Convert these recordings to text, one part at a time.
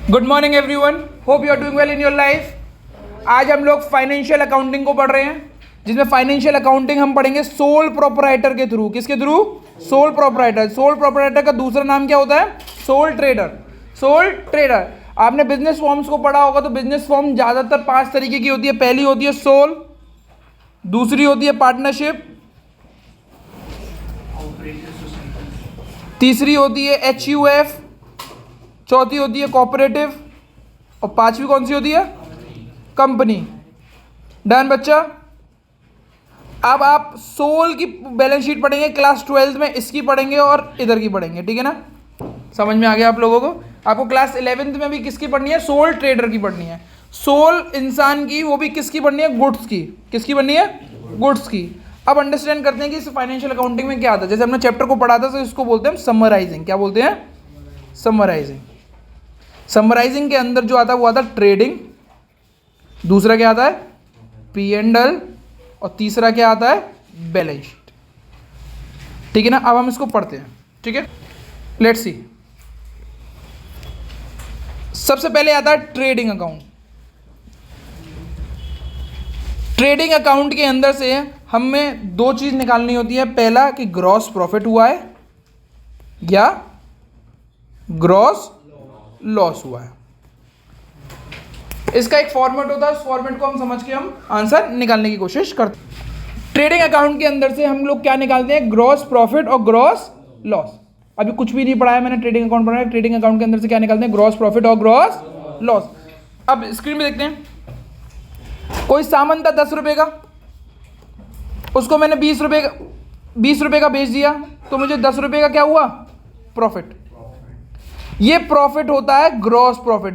Good morning everyone, hope you are doing well in your life. आज हम लोग financial accounting को पढ़ रहे हैं, जिसमें फाइनेंशियल अकाउंटिंग हम पढ़ेंगे सोल प्रोपराइटर के थ्रू। किसके through? Sole proprietor. Sole proprietor का दूसरा नाम क्या होता है? Soul trader. Soul trader. आपने बिजनेस फॉर्म्स को पढ़ा होगा, तो बिजनेस फॉर्म ज़्यादातर 5 तरीके की होती है। पहली होती है सोल, दूसरी होती है पार्टनरशिप, तीसरी होती है HUF, चौथी होती है कोऑपरेटिव, और पांचवी कौन सी होती है? कंपनी। डन बच्चा। अब आप सोल की बैलेंस शीट पढ़ेंगे क्लास 12th में, इसकी पढ़ेंगे और इधर की पढ़ेंगे, ठीक है ना? समझ में आ गया आप लोगों को? आपको क्लास 11th में भी किसकी पढ़नी है? सोल ट्रेडर की पढ़नी है। सोल इंसान की, वो भी किसकी पढ़नी है? गुड्स की। किसकी पढ़नी है? गुड्स की। अब अंडरस्टैंड करते हैं कि इस फाइनेंशियल अकाउंटिंग में क्या आता है। जैसे हमने चैप्टर को पढ़ा था, तो इसको बोलते हैं समराइजिंग। क्या बोलते हैं? समराइजिंग। समराइजिंग के अंदर जो आता है वो आता है ट्रेडिंग, दूसरा क्या आता है? P&L, और तीसरा क्या आता है? Balance sheet. ठीक है ना? अब हम इसको पढ़ते हैं, ठीक है? लेट्स सी। सबसे पहले आता है ट्रेडिंग अकाउंट। ट्रेडिंग अकाउंट के अंदर से हमें दो चीज निकालनी होती है। पहला कि ग्रॉस प्रॉफिट हुआ है या ग्रॉस लॉस हुआ है। इसका एक फॉर्मेट होता है, उस फॉर्मेट को हम समझ के हम आंसर निकालने की कोशिश करते हैं। ट्रेडिंग अकाउंट के अंदर से हम लोग क्या निकालते हैं? ग्रॉस प्रॉफिट और ग्रॉस लॉस। अभी कुछ भी नहीं पढ़ाया मैंने, ट्रेडिंग अकाउंट पढ़ा है। ट्रेडिंग अकाउंट के अंदर से क्या निकालते हैं? ग्रॉस प्रॉफिट और ग्रॉस लॉस। अब स्क्रीन पे देखते हैं। कोई सामान था 10 रुपए का, उसको मैंने 20 रुपए का बेच दिया, तो मुझे 10 रुपए का क्या हुआ? प्रॉफिट। ये प्रॉफिट होता है ग्रॉस प्रॉफिट।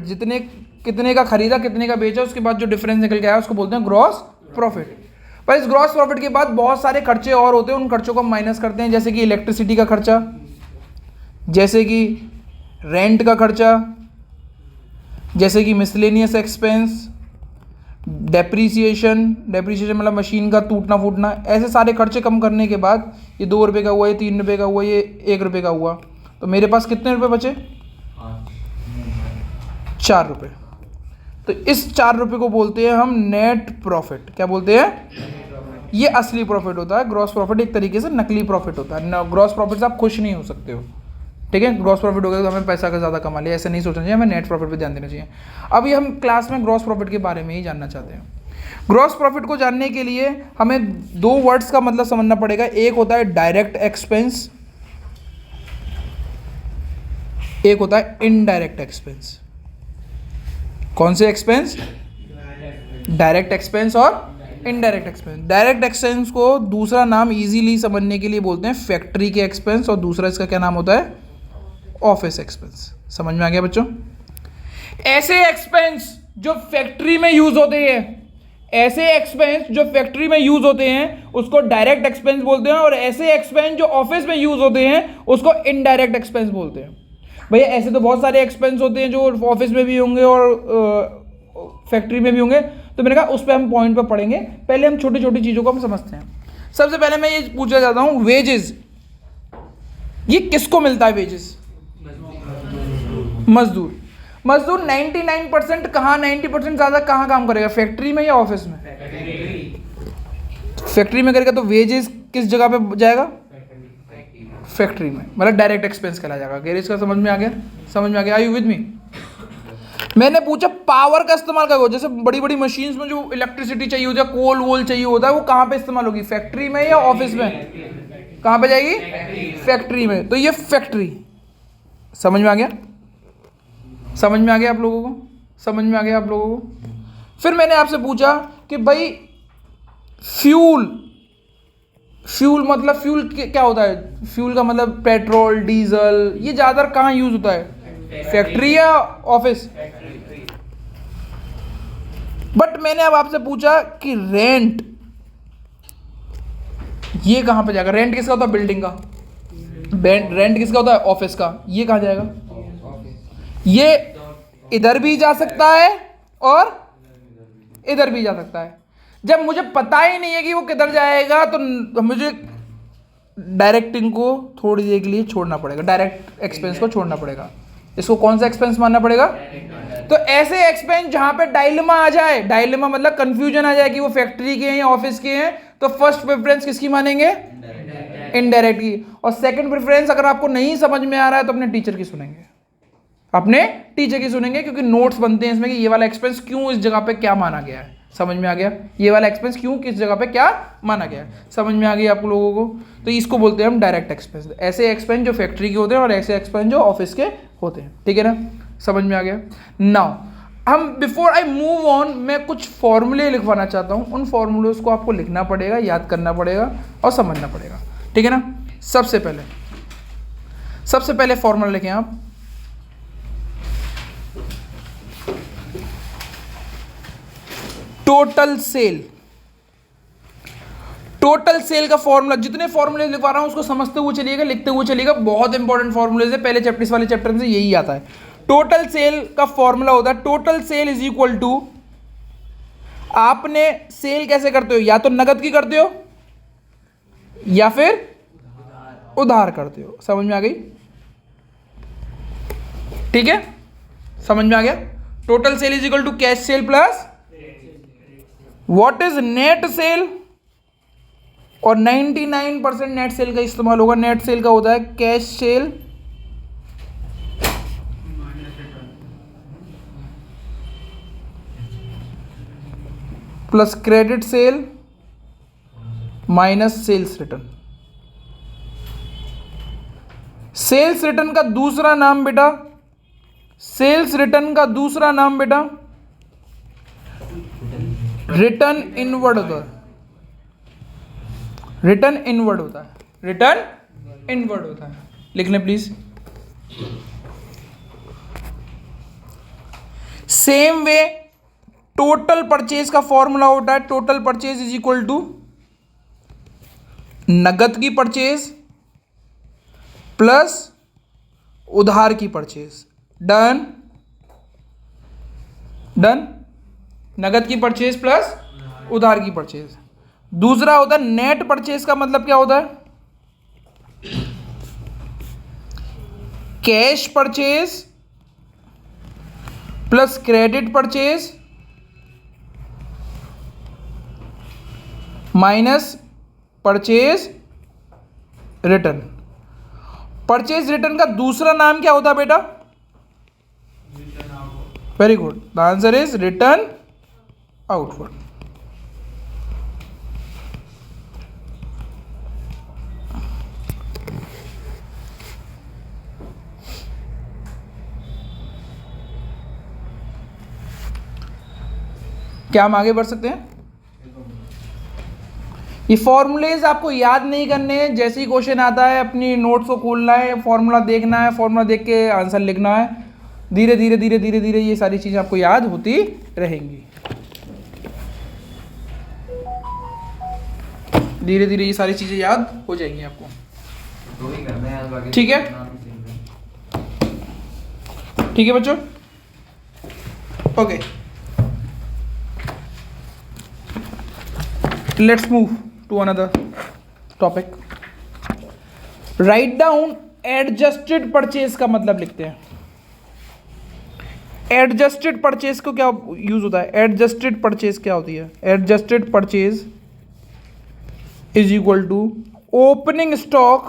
कितने का खरीदा, कितने का बेचा, उसके बाद जो डिफरेंस निकल के आया उसको बोलते हैं ग्रॉस प्रॉफिट। पर इस ग्रॉस प्रॉफिट के बाद बहुत सारे खर्चे और होते हैं, उन खर्चों को हम माइनस करते हैं। जैसे कि इलेक्ट्रिसिटी का खर्चा, जैसे कि रेंट का खर्चा, जैसे कि मिसलेनियस एक्सपेंस, डेप्रीसिएशन मतलब मशीन का टूटना फूटना। ऐसे सारे खर्चे कम करने के बाद ये 2 रुपये का हुआ, ये 3 रुपये का हुआ, ये 1 रुपये का हुआ, तो मेरे पास कितने रुपये बचे? 4 रुपये। तो इस 4 रुपये को बोलते हैं हम नेट प्रॉफिट। क्या बोलते हैं? ये असली प्रॉफिट होता है। ग्रॉस प्रॉफिट एक तरीके से नकली प्रॉफिट होता है। ग्रॉस प्रॉफिट से आप खुश नहीं हो सकते हो, ठीक है? ग्रॉस प्रॉफिट हो गया तो हमें पैसा का ज़्यादा कमा लिया, ऐसे नहीं सोचना चाहिए, हमें नेट प्रॉफिट पे ध्यान देना चाहिए। अभी हम क्लास में ग्रॉस प्रॉफिट के बारे में ही जानना चाहते हैं। ग्रॉस प्रॉफिट को जानने के लिए हमें 2 वर्ड्स का मतलब समझना पड़ेगा। एक होता है डायरेक्ट एक्सपेंस, एक होता है इनडायरेक्ट एक्सपेंस। कौन से एक्सपेंस? डायरेक्ट एक्सपेंस और इनडायरेक्ट एक्सपेंस। डायरेक्ट एक्सपेंस को दूसरा नाम इजीली समझने के लिए बोलते हैं फैक्ट्री के एक्सपेंस, और दूसरा इसका क्या नाम होता है? Office expense. समझ में आ गया बच्चों? ऐसे एक्सपेंस जो फैक्ट्री में यूज होते हैं, ऐसे एक्सपेंस जो फैक्ट्री में यूज होते हैं उसको डायरेक्ट एक्सपेंस बोलते हैं, और ऐसे एक्सपेंस जो ऑफिस में यूज होते हैं उसको इनडायरेक्ट एक्सपेंस बोलते हैं। भैया ऐसे तो बहुत सारे एक्सपेंस होते हैं जो ऑफिस में भी होंगे और फैक्ट्री में भी होंगे, तो मैंने कहा उस पर हम पॉइंट पर पढ़ेंगे। पहले हम छोटी छोटी चीज़ों को हम समझते हैं। सबसे पहले मैं ये पूछना चाहता हूँ, वेजेस ये किसको मिलता है? वेजेस मजदूर। मजदूर 99% कहाँ, 90% ज़्यादा कहाँ काम करेगा? फैक्ट्री में या ऑफिस में? फैक्ट्री में करेगा, तो वेजेस किस जगह पे जाएगा? फैक्ट्री में, मतलब डायरेक्ट एक्सपेंस कहला जाएगा। गैरेज का समझ में आ गया? समझ में आ गया? Are you with me? मैंने पूछा पावर का इस्तेमाल करो। जैसे बड़ी बड़ी मशीन्स में जो इलेक्ट्रिसिटी चाहिए होती है, कोल वोल चाहिए होता है, वो कहाँ पे इस्तेमाल होगी? फैक्ट्री में या ऑफिस में? कहाँ पे जाएगी? फैक्ट्री में। तो ये फैक्ट्री। समझ में आ गया? समझ में आ गया आप लोगों को? समझ में आ गया आप लोगों को? फिर मैंने आपसे पूछा कि भाई फ्यूल मतलब फ्यूल क्या होता है? फ्यूल का मतलब पेट्रोल, डीजल, ये ज़्यादातर कहाँ यूज होता है? फैक्ट्री या ऑफिस? बट मैंने अब आपसे पूछा कि रेंट ये कहाँ पे जाएगा? रेंट किसका होता है? बिल्डिंग का। रेंट किसका होता है? ऑफिस का। ये कहाँ जाएगा? ये इधर भी जा सकता है और इधर भी जा सकता है। जब मुझे पता ही नहीं है कि वो किधर जाएगा, तो मुझे डायरेक्टिंग को थोड़ी देर के लिए छोड़ना पड़ेगा, डायरेक्ट एक्सपेंस को छोड़ना पड़ेगा। इसको कौन सा एक्सपेंस मानना पड़ेगा? तो ऐसे एक्सपेंस जहां पे डायलेमा आ जाए, डायलेमा मतलब कंफ्यूजन आ जाए कि वो फैक्ट्री के हैं या ऑफिस के हैं, तो फर्स्ट प्रेफरेंस किसकी मानेंगे? इनडायरेक्ट की। और सेकंड प्रेफरेंस अगर आपको नहीं समझ में आ रहा है तो अपने टीचर की सुनेंगे, अपने टीचर की सुनेंगे, क्योंकि नोट्स बनते हैं इसमें कि ये वाला एक्सपेंस क्यों इस जगह पे क्या माना गया है। समझ में आ गया? ये वाला एक्सपेंस क्यों किस जगह पे क्या माना गया है, समझ में आ गई आप लोगों को? तो इसको बोलते हैं हम डायरेक्ट एक्सपेंस। ऐसे एक्सपेंस जो फैक्ट्री के होते हैं और ऐसे एक्सपेंस जो ऑफिस के होते हैं। ठीक है ना, समझ में आ गया? नाउ हम बिफोर आई मूव ऑन, मैं कुछ फॉर्मूले लिखवाना चाहता हूँ। उन फॉर्मूलेस को आपको लिखना पड़ेगा, याद करना पड़ेगा और समझना पड़ेगा। ठीक है ना? सबसे पहले फॉर्मूला लिखें आप। Total sale. टोटल सेल का फॉर्मूला, जितने फॉर्मूले लिखवा रहा हूं उसको समझते हुए चलिएगा, लिखते हुए चलिएगा। बहुत इंपॉर्टेंट फॉर्मूले है, पहले चैप्टर वाले चैप्टर से यही आता है। टोटल सेल का फॉर्मूला होता है total sale is equal to, आपने सेल कैसे करते हो? या तो नगद की करते हो या फिर उधार करते हो। समझ में आ गई? ठीक है, समझ में आ गया? Total sale is equal to cash sale plus what is net sale, और 99% नेट सेल का इस्तेमाल होगा। नेट सेल का होता है cash sale plus credit sale minus sales return. Sales return का दूसरा नाम बेटा, सेल्स रिटर्न का दूसरा नाम बेटा रिटर्न इनवर्ड होता है। रिटर्न इनवर्ड होता है, रिटर्न इनवर्ड होता है। लिख लें please. Same way total purchase का फॉर्मूला होता है total purchase is equal to नगद की परचेज प्लस उधार की परचेज। डन? डन? नगद की परचेज प्लस उधार की परचेज। दूसरा होता है नेट परचेज का मतलब क्या होता है? Cash purchase plus credit purchase minus purchase return. Purchase return का दूसरा नाम क्या होता है बेटा? Very good, the answer is return outward. क्या हम आगे बढ़ सकते हैं? ये फॉर्मूलेज आपको याद नहीं करने हैं, जैसे ही क्वेश्चन आता है अपनी नोट्स को खोलना है, फॉर्मूला देखना है, फॉर्मूला देख के आंसर लिखना है। धीरे धीरे धीरे धीरे धीरे ये सारी चीजें आपको याद होती रहेंगी। धीरे धीरे ये सारी चीजें याद हो जाएंगी आपको। ठीक है, ठीक है बच्चों, okay, let's move to another topic. Write down adjusted purchase का मतलब लिखते हैं। एडजस्टेड परचेज को क्या यूज होता है? एडजस्टेड परचेज क्या होती है? Adjusted purchase is equal to opening stock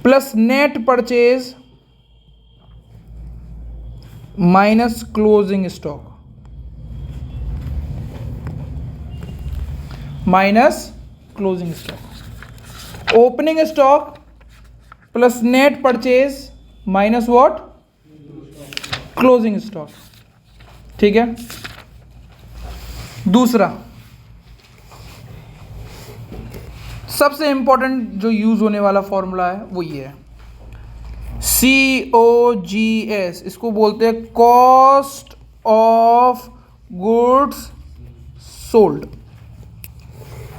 plus net purchase minus closing stock minus closing stock. Opening stock plus net purchase minus what? Closing stock. ठीक है, दूसरा सबसे इंपॉर्टेंट जो यूज होने वाला फॉर्मूला है वो ये है, COGS। इसको बोलते हैं cost of goods sold.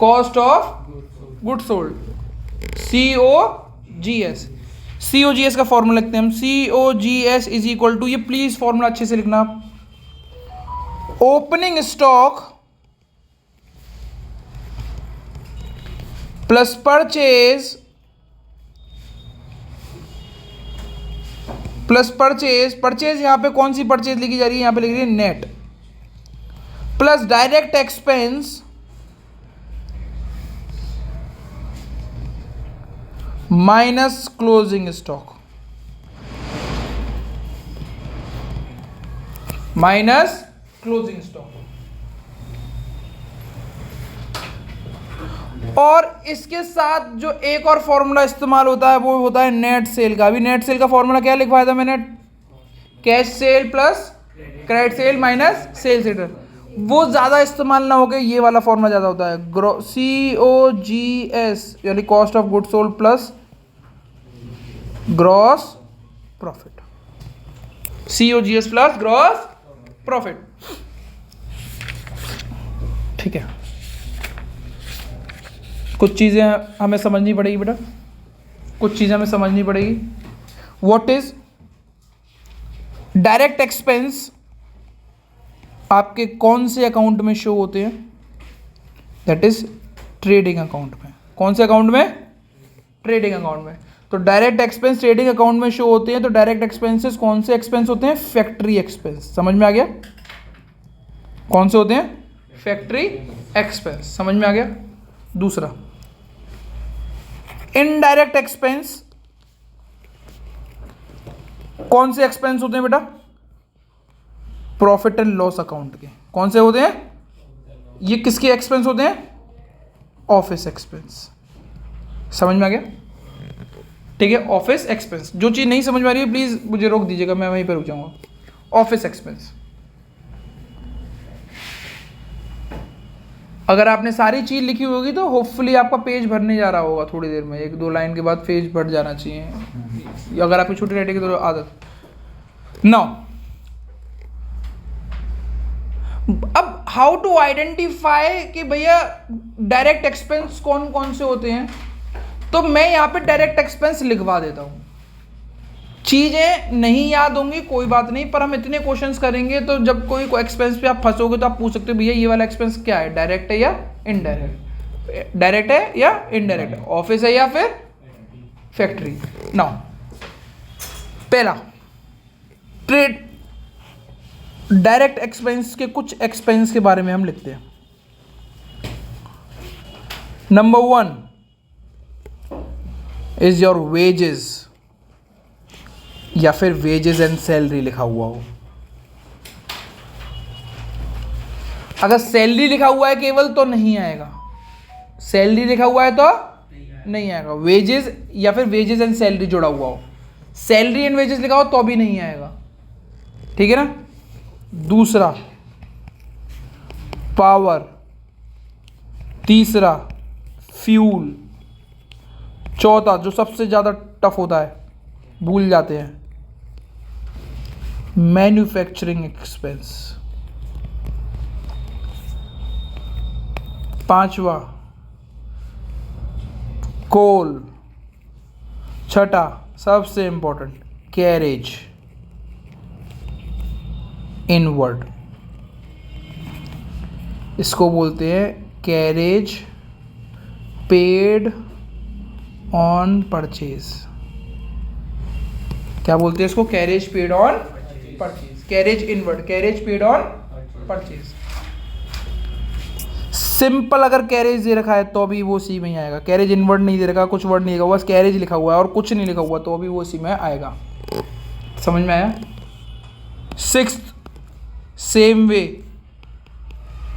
Cost of goods sold, COGS। COGS का फॉर्मूला लिखते हैं हम। COGS इज इक्वल टू, ये प्लीज फॉर्मूला अच्छे से लिखना आप, opening stock plus purchase plus purchase, purchase यहाँ पे कौन सी परचेज लिखी जा रही है, यहाँ पे लिख रही है net, plus direct expense minus closing stock, minus closing stock. और इसके साथ जो एक और फॉर्मूला इस्तेमाल होता है वो होता है नेट सेल का। अभी नेट सेल का फॉर्मूला क्या लिखवाया था मैंने, cash sale plus credit sale minus sales return. वो ज़्यादा इस्तेमाल ना हो के ये वाला फॉर्मूला ज़्यादा होता है, COGS यानी cost of good sold plus gross profit, COGS plus gross profit. ठीक है, कुछ चीज़ें हमें समझनी पड़ेगी बेटा, कुछ चीज़ें हमें समझनी पड़ेगी। व्हाट इज डायरेक्ट एक्सपेंस, आपके कौन से अकाउंट में शो होते हैं, दैट इज ट्रेडिंग अकाउंट में। कौन से अकाउंट में, ट्रेडिंग अकाउंट में। तो डायरेक्ट एक्सपेंस ट्रेडिंग अकाउंट में शो होते हैं। तो डायरेक्ट एक्सपेंसेस कौन से एक्सपेंस होते हैं, फैक्ट्री एक्सपेंस। समझ में आ गया, कौन से होते हैं, फैक्ट्री एक्सपेंस। समझ में आ गया। दूसरा इनडायरेक्ट एक्सपेंस, कौन से एक्सपेंस होते हैं बेटा, प्रॉफिट एंड लॉस अकाउंट के। कौन से होते हैं, ये किसके एक्सपेंस होते हैं, ऑफिस एक्सपेंस। समझ में आ गया, ठीक है। ऑफिस एक्सपेंस, जो चीज नहीं समझ में आ रही है प्लीज मुझे रोक दीजिएगा, मैं वहीं पर रुक जाऊंगा। ऑफिस एक्सपेंस, अगर आपने सारी चीज लिखी होगी तो होपफुली आपका पेज भरने जा रहा होगा थोड़ी देर में, 1-2 लाइन के बाद पेज भर जाना चाहिए, अगर आपकी छोटी राइटिंग की तो आदत। नाउ अब हाउ टू आइडेंटिफाई कि भैया डायरेक्ट एक्सपेंस कौन कौन से होते हैं। तो मैं यहां पे डायरेक्ट एक्सपेंस लिखवा देता हूं। चीजें नहीं याद होंगी कोई बात नहीं, पर हम इतने क्वेश्चंस करेंगे तो जब कोई एक्सपेंस पे आप फंसोगे तो आप पूछ सकते हो भैया ये वाला एक्सपेंस क्या है, डायरेक्ट है या इनडायरेक्ट, डायरेक्ट है या इनडायरेक्ट, ऑफिस है या फिर फैक्ट्री। नाउ पहला ट्रेड डायरेक्ट एक्सपेंस के कुछ एक्सपेंस के बारे में हम लिखते हैं। नंबर 1 इज योर वेजेस या फिर वेजेस एंड सैलरी लिखा हुआ हो। अगर सैलरी लिखा हुआ है केवल तो नहीं आएगा, सैलरी लिखा हुआ है तो नहीं आएगा। वेजेस या फिर वेजेस एंड सैलरी जुड़ा हुआ हो, सैलरी एंड वेजेस लिखा हो तो भी नहीं आएगा, ठीक है ना। दूसरा पावर, तीसरा फ्यूल, चौथा जो सबसे ज्यादा टफ होता है भूल जाते हैं, मैन्युफैक्चरिंग एक्सपेंस, पांचवा कोल, छठा सबसे इंपॉर्टेंट कैरेज इनवर्ड, इसको बोलते हैं कैरेज पेड ऑन परचेज। क्या बोलते हैं इसको, carriage paid on purchase, carriage inward, carriage paid on purchase. Simple अगर कैरेज दे रखा है तो भी वो सी में ही आएगा, कैरेज इनवर्ड नहीं दे रखा, कुछ वर्ड नहीं लिखा हुआ, बस कैरेज लिखा हुआ है और कुछ नहीं लिखा हुआ तो भी वो सी में आएगा। समझ में आया। 6th same way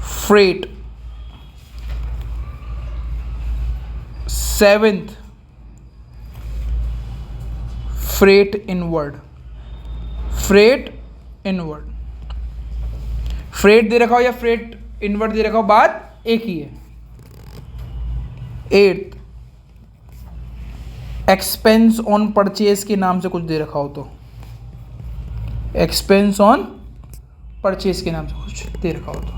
fret, 7th fret inward, fret inward, fret दे रखा हो या फ्रेट इनवर्ड दे रखा हो बात एक ही है। 8th एक्सपेंस ऑन परचेज के नाम से कुछ दे रखा हो तो, एक्सपेंस ऑन परचेज के नाम से कुछ दे रखा हो तो।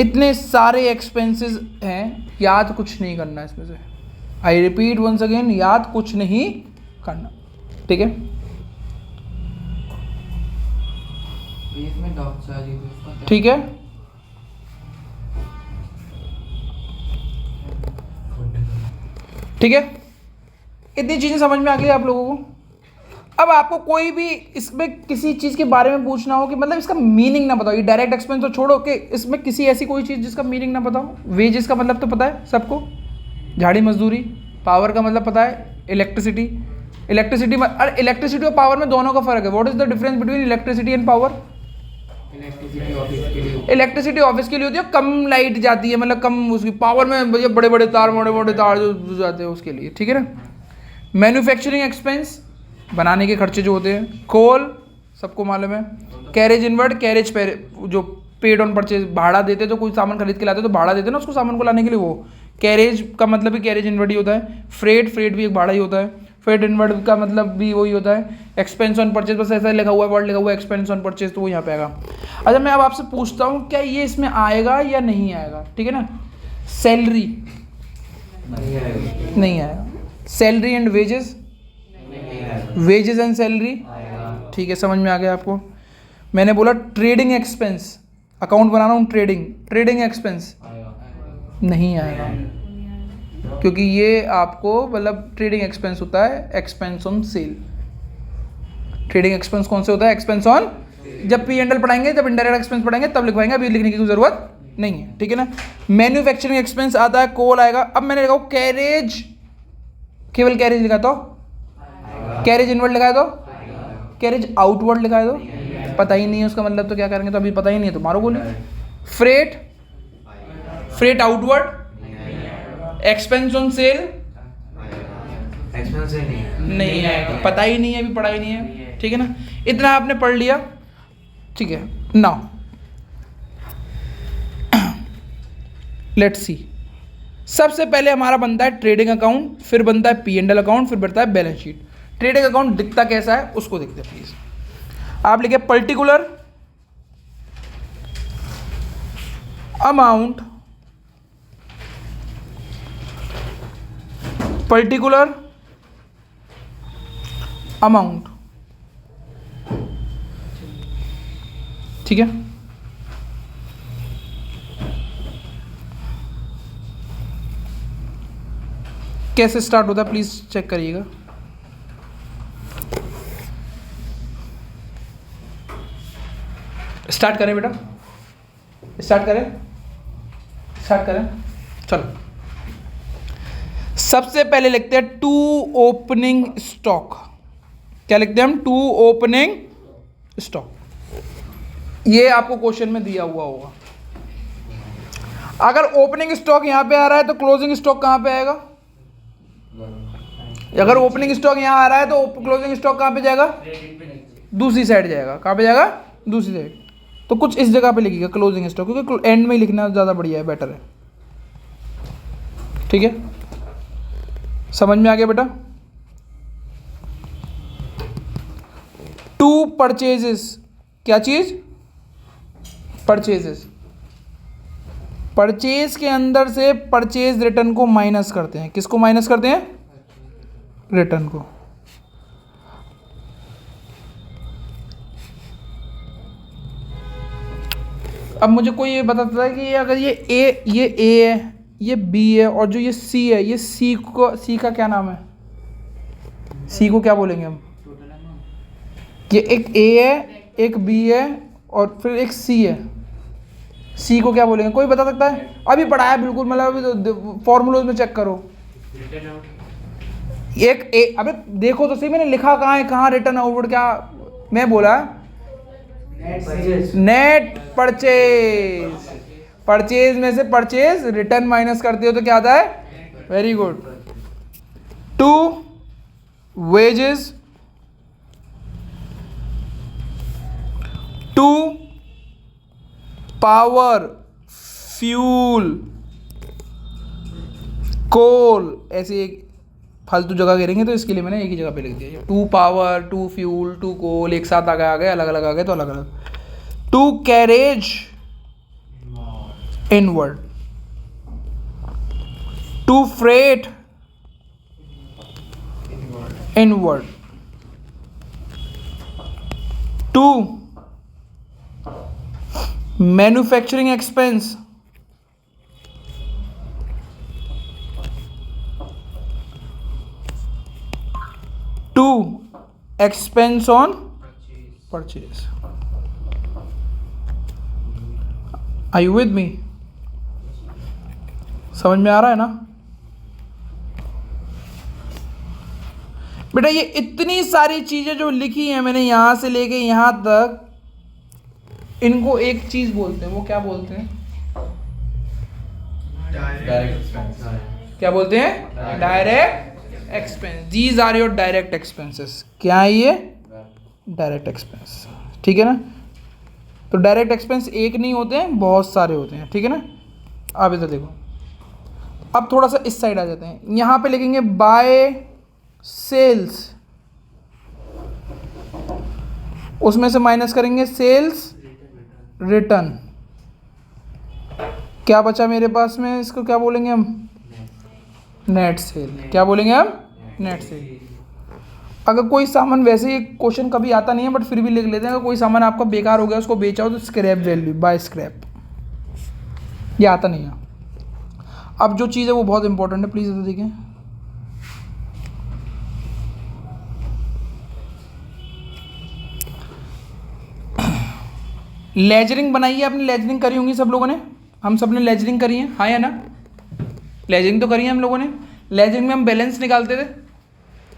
इतने सारे एक्सपेंसेस हैं, याद कुछ नहीं करना इसमें से। आई रिपीट वंस अगेन, याद कुछ नहीं करना, ठीक है। ठीक है, ठीक है। इतनी चीजें समझ में आ गई आप लोगों को। अब आपको कोई भी इसमें किसी चीज़ के बारे में पूछना हो कि मतलब इसका मीनिंग ना बताओ, ये डायरेक्ट एक्सपेंस तो छोड़ो कि इसमें किसी ऐसी कोई चीज़ जिसका मीनिंग ना बताओ। वेजेस का मतलब तो पता है सबको, झाड़ी मजदूरी। पावर का मतलब पता है, इलेक्ट्रिसिटी। अरे इलेक्ट्रिसिटी और पावर में दोनों का फर्क है। What is the difference between electricity and power? Electricity office के लिए होती है, कम लाइट जाती है, मतलब कम उसकी पावर में भैया बड़े बड़े तार, मोटे मोटे तार जो जाते हैं उसके लिए, ठीक है ना। मैन्युफैक्चरिंग एक्सपेंस, बनाने के खर्चे जो होते हैं। कोल सबको मालूम है। कैरेज इनवर्ड, कैरेज पे जो पेड ऑन परचेज, भाड़ा देते तो कोई सामान खरीद के लाते तो भाड़ा देते ना उसको सामान को लाने के लिए, वो कैरेज का मतलब भी कैरेज इनवर्ड ही होता है। फ्रेट भी एक भाड़ा ही होता है। फ्रेट इनवर्ड का मतलब भी वही होता है। एक्सपेंस ऑन परचेज, बस ऐसा लिखा हुआ है, वर्ड लिखा हुआ है एक्सपेंस ऑन परचेज, तो वो यहाँ पे आएगा। अच्छा मैं अब आपसे पूछता हूँ क्या ये इसमें आएगा या नहीं आएगा, ठीक है ना। सैलरी नहीं आएगा। Salary and wages, wages and salary, ठीक है, समझ में आ गया आपको। मैंने बोला ट्रेडिंग एक्सपेंस, अकाउंट बना रहा हूँ, ट्रेडिंग एक्सपेंस नहीं आएगा, क्योंकि ये आपको मतलब ट्रेडिंग एक्सपेंस होता है expense on sale. Trading expense कौन से होता है? एक्सपेंस ऑन, जब P&L पढ़ाएंगे, जब इनडायरेक्ट एक्सपेंस पढ़ाएंगे तब लिखवाएंगे, अभी लिखने की जरूरत नहीं है, ठीक है ना। मैन्युफैक्चरिंग एक्सपेंस आता है, कोल आएगा। अब मैंने लिखा कैरेज, केवल कैरेज लिखा तो कैरेज इनवर्ड लिखा है तो कैरेज आउटवर्ड लिखा है तो पता ही नहीं है उसका मतलब, तो क्या करेंगे, तो अभी पता ही नहीं है तो मारो गोली। Freight outward, expense on sale नहीं आएगा, पता ही नहीं है, अभी पढ़ा ही नहीं है, ठीक है ना। इतना आपने पढ़ लिया, ठीक है। नाउ लेट्स सी, सबसे पहले हमारा बनता है ट्रेडिंग अकाउंट, फिर बनता है P&L अकाउंट, फिर बनता है बैलेंस शीट। ट्रेडिंग अकाउंट दिखता कैसा है उसको देखते हैं प्लीज। आप लिखे पर्टिकुलर अमाउंट, पर्टिकुलर अमाउंट, ठीक है। कैसे स्टार्ट होता है प्लीज चेक करिएगा। स्टार्ट करें बेटा, स्टार्ट करें, चलो। सबसे पहले लिखते हैं टू ओपनिंग स्टॉक। क्या लिखते हैं हम? To opening stock. ये आपको क्वेश्चन में दिया हुआ होगा। अगर ओपनिंग स्टॉक यहां पे आ रहा है तो क्लोजिंग स्टॉक कहां पे आएगा? अगर ओपनिंग स्टॉक यहां आ रहा है तो क्लोजिंग स्टॉक कहां पे जाएगा? दूसरी साइड जाएगा। कहां पे जाएगा? दूसरी साइड। तो कुछ इस जगह पे लिखिएगा क्लोजिंग स्टॉक, क्योंकि एंड में ही लिखना ज़्यादा बढ़िया है, बेटर है, ठीक है। समझ में आ गया बेटा? टू परचेजेस, क्या चीज? परचेजेस। परचेज के अंदर से परचेज रिटर्न को माइनस करते हैं। किसको माइनस करते हैं? रिटर्न को। अब मुझे कोई ये बताता है कि अगर ये ए है, ये बी है, और जो ये सी है, ये सी का क्या नाम है? सी को क्या बोलेंगे हम? ये एक ए है, एक बी है, और फिर एक सी है। सी को क्या बोलेंगे? कोई बता सकता है? अभी पढ़ाया बिल्कुल, मतलब अभी तो फॉर्मूलोज में चेक करो। एक ए, अबे देखो तो सही, मैंने लिखा कहाँ है, कहाँ रिटर्न आउटवर्ड, क्या मैं बोला? Net purchase. परचेज में से परचेज रिटर्न माइनस करते हो तो क्या आता है? Very good. To wages, to power, fuel, coal, ऐसे एक फालतू जगह घेरेंगे तो इसके लिए मैंने एक ही जगह पे लिख दिया। To power, to fuel, to coal, एक साथ आ गए, अलग अलग आ गए तो अलग अलग। To carriage inward, to freight inward, to manufacturing expense, to expense on purchase. Are you with me? समझ में आ रहा है ना बेटा? ये इतनी सारी चीजें जो लिखी हैं मैंने यहां से लेके यहां तक, इनको एक चीज बोलते हैं, वो क्या बोलते हैं? क्या बोलते हैं? Direct expense. These are your direct expenses. क्या है ये? Direct expense. ठीक है ना? तो डायरेक्ट एक्सपेंस एक नहीं होते हैं, बहुत सारे होते हैं। ठीक है ना? अब इधर देखो, अब थोड़ा सा इस साइड आ जाते हैं। यहां पे लिखेंगे बाय सेल्स, उसमें से माइनस करेंगे सेल्स रिटर्न। क्या बचा मेरे पास में? इसको क्या बोलेंगे हम? Net cell. क्या बोलेंगे हम? Net cell. अगर कोई सामान, वैसे ही क्वेश्चन कभी आता नहीं है बट फिर भी लिख लेते हैं, अगर कोई सामान आपका बेकार हो गया, उसको बेचा हो तो स्क्रैप वैल्यू, बाय स्क्रैप। ये आता नहीं है। अब जो चीज़ है वो बहुत इंपॉर्टेंट है, प्लीज़ इधर देखें। लेजरिंग बनाई है आपने, लेजरिंग करी होंगी सब लोगों ने, हम सब ने लेजरिंग करी है, हाँ या ना? लेजरिंग तो करी है हम लोगों ने। लेजरिंग में हम बैलेंस निकालते थे,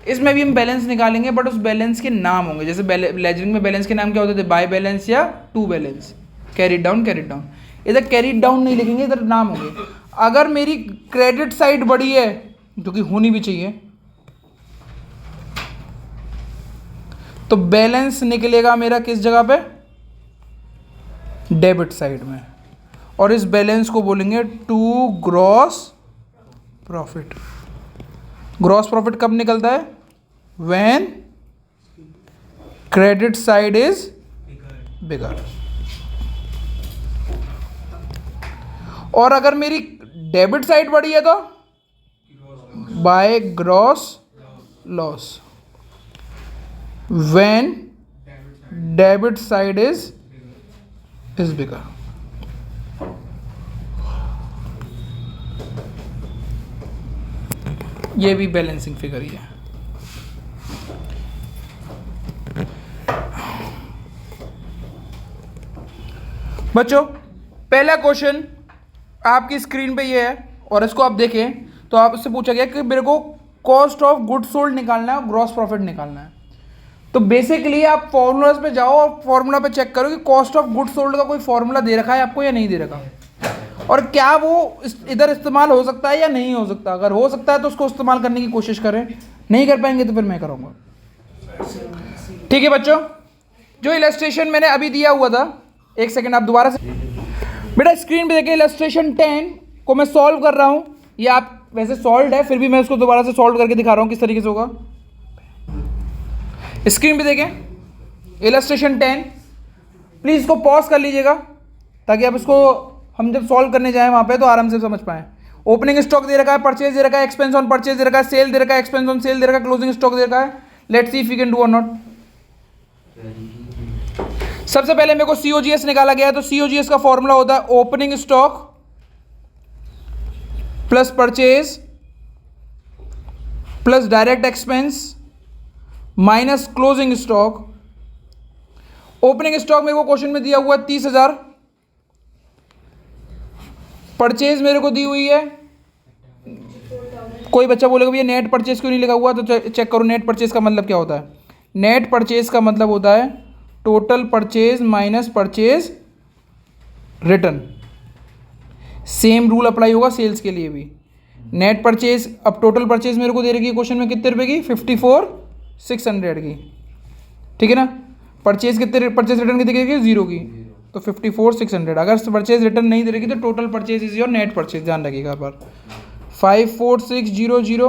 इसमें भी हम बैलेंस निकालेंगे बट उस बैलेंस के नाम होंगे। जैसे लेजरिंग में बैलेंस के नाम क्या होते थे? बाय बैलेंस या to balance, carry down, carry down. इधर कैरी डाउन नहीं लिखेंगे, इधर नाम होंगे। अगर मेरी क्रेडिट साइड बड़ी है, जो कि होनी भी चाहिए, तो बैलेंस निकलेगा मेरा किस जगह पे? डेबिट साइड में। और इस बैलेंस को बोलेंगे to gross profit. Gross profit कब निकलता है? When credit side is bigger. और अगर मेरी डेबिट साइड बड़ी है तो by gross loss, when debit side is bigger. ये भी बैलेंसिंग फिगर ही है। बच्चों, पहला क्वेश्चन आपकी स्क्रीन पे ये है और इसको आप देखें तो आपसे पूछा गया कि मेरे को कॉस्ट ऑफ गुड सोल्ड निकालना है और ग्रॉस प्रॉफिट निकालना है। तो बेसिकली आप फॉर्मूलाज पे जाओ और फॉर्मूला पे चेक करो कि कॉस्ट ऑफ गुड सोल्ड का कोई फॉर्मूला दे रखा है आपको या नहीं दे रखा, और क्या वो इधर इस्तेमाल हो सकता है या नहीं हो सकता। अगर हो सकता है तो उसको इस्तेमाल करने की कोशिश करें, नहीं कर पाएंगे तो फिर मैं करूँगा। ठीक है बच्चों, जो इलस्ट्रेशन मैंने अभी दिया हुआ था, एक सेकेंड आप दोबारा से बेटा स्क्रीन पे देखिए। इलस्ट्रेशन 10 को मैं सॉल्व कर रहा हूँ, ये आप वैसे सॉल्व है फिर भी मैं इसको दोबारा से सॉल्व करके दिखा रहा हूँ किस तरीके से होगा। स्क्रीन पे देखें इलस्ट्रेशन 10, प्लीज़ इसको पॉज कर लीजिएगा ताकि आप इसको हम जब सॉल्व करने जाएं वहाँ पे तो आराम से समझ पाएं। ओपनिंग स्टॉक दे रखा है, परचेज दे रखा है, एक्सपेंस ऑन परचेज दे रखा है, सेल दे रखा है, एक्सपेंस ऑन सेल दे रखा है, क्लोजिंग स्टॉक दे रखा है। Let's see if we can do or not. सबसे पहले मेरे को सीओजीएस निकाला गया है, तो सीओजीएस का फॉर्मूला होता है opening stock plus purchase plus direct expense minus closing stock. Opening stock मेरे को क्वेश्चन में दिया हुआ है 30,000, परचेज मेरे को दी हुई है, कोई बच्चा बोलेगा भैया नेट परचेज क्यों नहीं लिखा हुआ, तो चेक करो नेट परचेज का मतलब क्या होता है। नेट परचेज का मतलब होता है total purchase minus purchase return. Same rule apply होगा सेल्स के लिए भी। नेट परचेज, अब टोटल परचेज मेरे को दे रखी है क्वेश्चन में कितने रुपए की? 54,600 की। ठीक है ना? परचेज कितने, परचेज रिटर्न कितने की? 0 की, तो 54,600। अगर परचेज रिटर्न नहीं दे रखी तो total purchase is your net purchase, ध्यान रखिएगा पर 54600।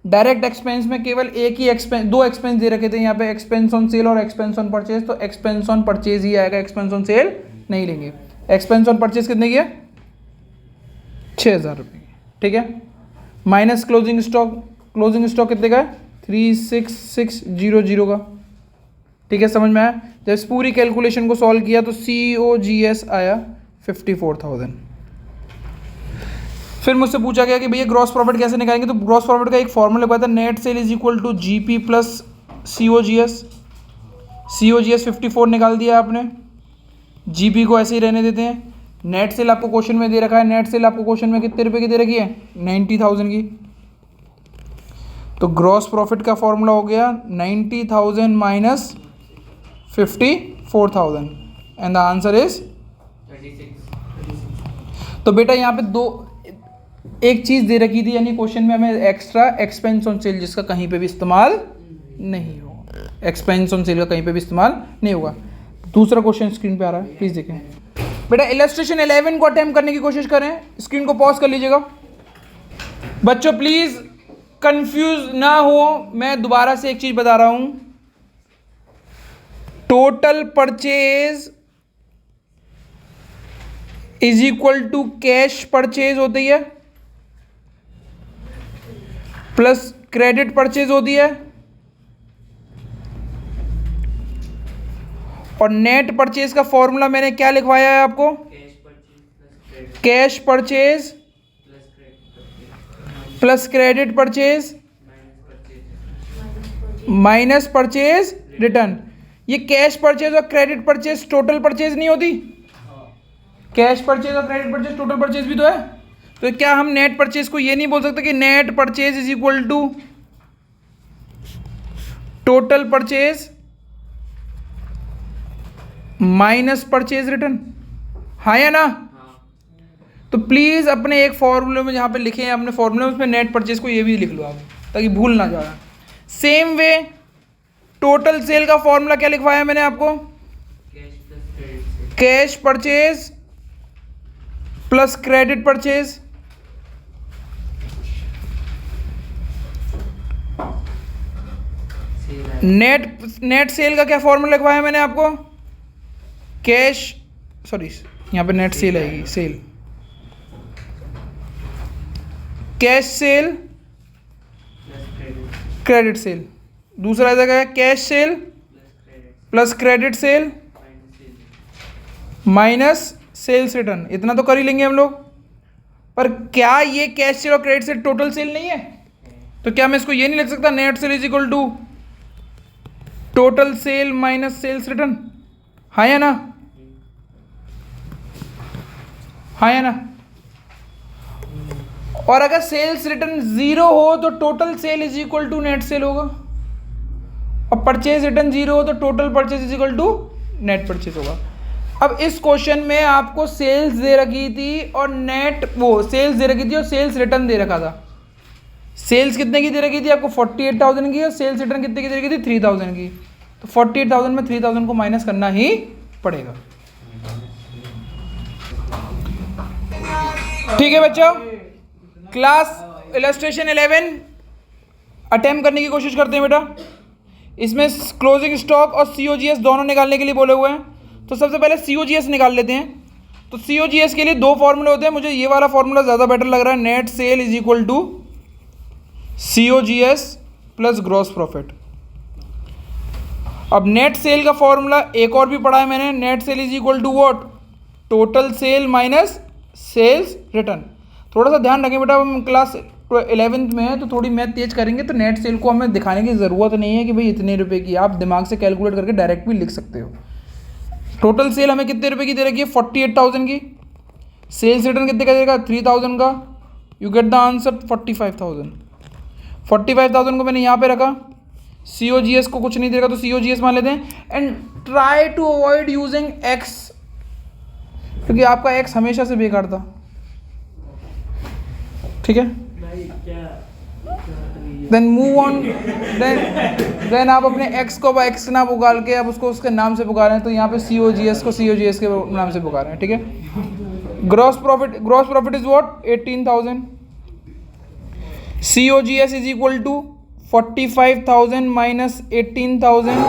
डायरेक्ट एक्सपेंस में केवल एक ही एक्सपेंस, दो एक्सपेंस दे रखे थे यहाँ पे, एक्सपेंस ऑन सेल और एक्सपेंस ऑन परचेज, तो एक्सपेंस ऑन परचेज ही आएगा, एक्सपेंस ऑन सेल नहीं लेंगे। एक्सपेंस ऑन परचेज कितने की है? 6,000 रुपये की। ठीक है, minus closing stock, closing stock कितने का है? 36,600 का। ठीक है, समझ में आया? जब इस पूरी कैलकुलेशन को सॉल्व किया तो COGS आया 54,000। फिर मुझसे पूछा गया कि भैया ग्रॉस प्रॉफिट कैसे निकालेंगे, तो ग्रॉस प्रॉफिट का एक फॉर्मूला बताया था, net sale is equal to GP plus COGS 54 निकाल दिया आपने। GP को ऐसे ही रहने देते हैं। नेट सेल आपको क्वेश्चन में दे रखा है, नेट सेल आपको क्वेश्चन में कितने रुपए की दे रखी है? 90,000 की। तो ग्रॉस प्रॉफिट का फॉर्मूला हो गया 90,000 minus 54,000 and the answer is 36। तो बेटा यहाँ पे एक चीज़ दे रखी थी, यानी क्वेश्चन में हमें एक्स्ट्रा एक्सपेंस ऑन सेल, जिसका कहीं पे भी इस्तेमाल नहीं होगा। एक्सपेंस ऑन सेल का कहीं पे भी इस्तेमाल नहीं होगा। दूसरा क्वेश्चन स्क्रीन पे आ रहा है, प्लीज देखें बेटा। इलस्ट्रेशन 11 को अटेम्प्ट करने की कोशिश करें। स्क्रीन को पॉज कर लीजिएगा बच्चों, प्लीज कंफ्यूज ना हो। मैं दोबारा से एक चीज बता रहा हूं, total purchase is equal to cash purchase होती है प्लस क्रेडिट परचेज होती है, और नेट परचेज का फॉर्मूला मैंने क्या लिखवाया है आपको? Cash purchase plus credit purchase minus purchase return. ये कैश परचेज और क्रेडिट परचेज टोटल परचेज नहीं होती? कैश परचेज और क्रेडिट परचेज टोटल परचेज भी तो है। तो क्या हम नेट परचेज को ये नहीं बोल सकते कि net purchase is equal to total purchase minus purchase return? हाँ या ना? तो प्लीज अपने एक फॉर्मूले में जहां पे लिखे हैं अपने फॉर्मूले में, उसमें नेट परचेज को ये भी लिख लो आप, ताकि भूल ना जाए। सेम वे टोटल सेल का फॉर्मूला क्या लिखवाया मैंने आपको? Cash purchase plus credit purchase net sale का क्या फॉर्मूला लिखवाया मैंने आपको? कैश, सॉरी यहां पे नेट सेल आएगी, sale cash sale credit sale. दूसरा जगह है cash sale plus credit sale minus sales return. इतना तो कर ही लेंगे हम लोग। पर क्या ये कैश सेल और क्रेडिट सेल टोटल सेल नहीं है? तो क्या मैं इसको ये नहीं लिख सकता net sale is equal to total sale minus sales return? हाँ या ना? हाँ या ना? और अगर सेल्स रिटर्न 0 हो तो total sale is equal to net sale होगा, और परचेज रिटर्न 0 हो तो total purchase is equal to net purchase होगा। अब इस क्वेश्चन में आपको सेल्स दे रखी थी और नेट सेल्स दे रखी थी और सेल्स रिटर्न दे रखा था। सेल्स कितने की दे रखी थी आपको? 48,000 की, और सेल्स रिटर्न कितने की दे रखी थी? 3,000 की। तो 48,000 में 3,000 को माइनस करना ही पड़ेगा। ठीक है बच्चों, क्लास इलस्ट्रेशन 11 अटेम्प्ट करने की कोशिश करते हैं बेटा। इसमें क्लोजिंग स्टॉक और COGS दोनों निकालने के लिए बोले हुए हैं। तो सबसे पहले COGS निकाल लेते हैं। तो COGS के लिए दो फॉर्मूले होते हैं। मुझे ये वाला फॉर्मूला ज़्यादा बेटर लग रहा है, net sale is equal to COGS plus gross profit. अब नेट सेल का फॉर्मूला एक और भी पढ़ा है मैंने, net sale is equal to what? Total sale minus sales return. थोड़ा सा ध्यान रखें बेटा, हम क्लास 11th में है तो थोड़ी मैथ तेज करेंगे, तो नेट सेल को हमें दिखाने की ज़रूरत नहीं है कि भाई इतने रुपए की। आप दिमाग से कैलकुलेट करके डायरेक्ट भी लिख सकते हो। टोटल सेल हमें कितने रुपए की दे रखी है? 48,000 की। सेल्स रिटर्न कितने का देगा? 3,000 का। You get the answer 45,000। 45,000 को मैंने यहाँ पे रखा। COGS को कुछ नहीं देगा तो COGS मान लेते हैं। And try to avoid using X, क्योंकि आपका एक्स हमेशा से बेकार था। ठीक है, देन मूव ऑन। देन आप अपने एक्स को एक्स ना पुकार के आप उसको उसके नाम से पुकारें, तो यहाँ पे COGS को COGS के नाम से पुकारें। ठीक है। Gross profit is what? 18,000। COGS is equal to 45,000 minus 18,000,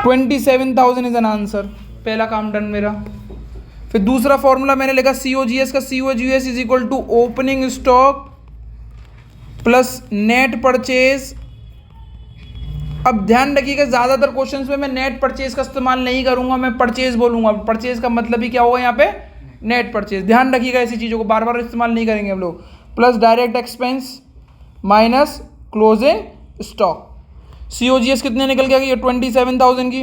27,000 is an answer. पहला काम डन मेरा। फिर दूसरा फॉर्मूला मैंने लिखा COGS का, COGS is equal to opening stock plus net purchase. अब ध्यान रखिएगा, ज़्यादातर क्वेश्चंस में मैं नेट परचेज का इस्तेमाल नहीं करूंगा, मैं परचेज बोलूंगा। परचेज का मतलब ही क्या होगा यहाँ पे? Net purchase. ध्यान रखिएगा, ऐसी चीज़ों को बार बार इस्तेमाल नहीं करेंगे हम लोग। Plus direct expense minus closing stock. COGS कितने निकल के आ गई? 27,000 की।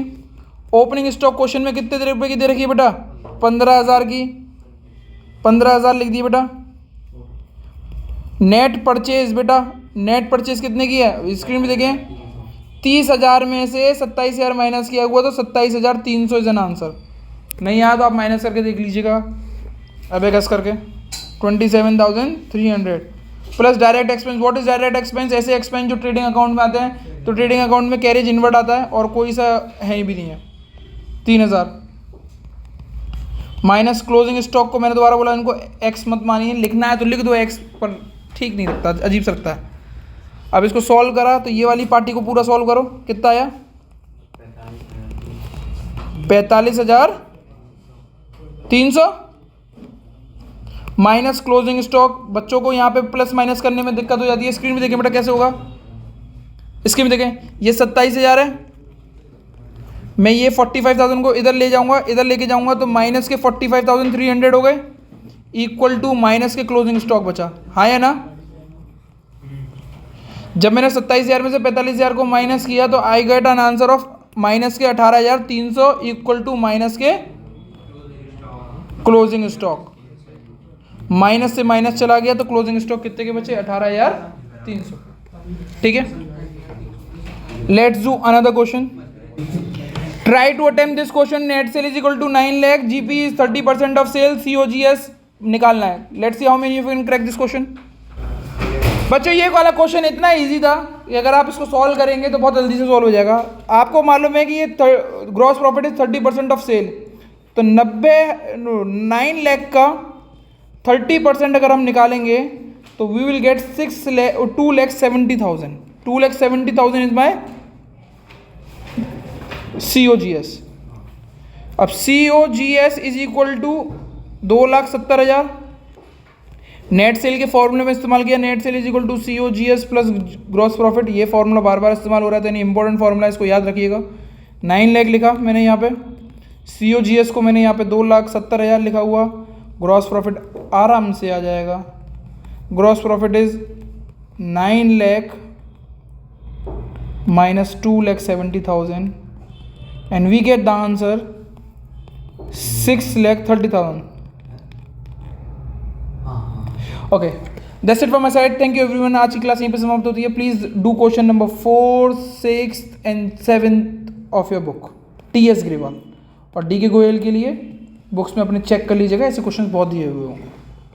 ओपनिंग स्टॉक क्वेश्चन में कितने रुपए की दे रखी है बेटा? 15,000 की। 15,000 लिख दी बेटा। नेट परचेज बेटा, नेट परचेज कितने की है? स्क्रीन पे देखें, 30,000 में से 27,000 माइनस किया हुआ तो 27,300 इज एन आंसर। नहीं आया तो आप माइनस करके देख लीजिएगा अबेकस करके। 27,300 plus direct expense. What is direct expense? ऐसे एक्सपेंस जो ट्रेडिंग अकाउंट में आते हैं, तो ट्रेडिंग अकाउंट में कैरेज इनवर्ट आता है और कोई सा है भी नहीं है। 3,000 माइनस क्लोजिंग स्टॉक को मैंने दोबारा बोला इनको एक्स मत मानिए, लिखना है तो लिख दो एक्स, पर ठीक नहीं लगता, अजीब सा लगता है। अब इसको सॉल्व करा तो ये वाली पार्टी को पूरा सॉल्व करो, कितना आया? 45,300 माइनस क्लोजिंग स्टॉक। बच्चों को यहाँ पे प्लस माइनस करने में दिक्कत हो जाती है। स्क्रीन में देखें बेटा कैसे होगा, स्क्रीन में देखें, ये 27,000 है, मैं ये 45,000 को इधर ले जाऊंगा, इधर लेके जाऊंगा तो माइनस के 45,300 हो गए, इक्वल टू माइनस के क्लोजिंग स्टॉक बचा। हाँ या ना? जब मैंने 27,000 में से 45,000 को माइनस किया तो I get an answer of minus के 18,300 इक्वल टू माइनस के क्लोजिंग स्टॉक। माइनस से माइनस चला गया तो क्लोजिंग स्टॉक कितने के बचे? 18,300। ठीक है, let's do another question. Try to attempt this question. Net sale is equal to 9 lakh, GP is 30% of sale, COGS निकालना है। Let's see how many you can crack this question. बच्चों ये वाला क्वेश्चन इतना इजी था कि अगर आप इसको सॉल्व करेंगे तो बहुत जल्दी से सॉल्व हो जाएगा। आपको मालूम है कि ये gross profit is 30% of sale, तो 9 लाख का 30% अगर हम निकालेंगे तो we will get 2,70,000। 2,70,000 is my COGS। अब COGS is equal to 2,70,000। Net sale के फॉर्मूले में इस्तेमाल किया, net sale is equal to COGS plus gross profit. ये फॉर्मूला बार बार इस्तेमाल हो रहा था, यानी इंपॉर्टेंट फॉर्मूला, इसको याद रखिएगा। 9 लाख लिखा मैंने यहाँ पे, COGS को मैंने यहाँ पे 2,70,000 लिखा हुआ, ग्रॉस प्रॉफिट आराम से आ जाएगा। Gross profit is 9 lakh minus 2,70,000 and we get the answer 6,30,000। Okay, that's it from my side. Thank you everyone. आज की क्लास यहीं पे समाप्त होती है। Please do question number 4, 6 and 7 of your book, TS Grewal. और DK गोयल के लिए बुक्स में अपने चेक कर लीजिएगा, ऐसे क्वेश्चन बहुत दिए हुए होंगे।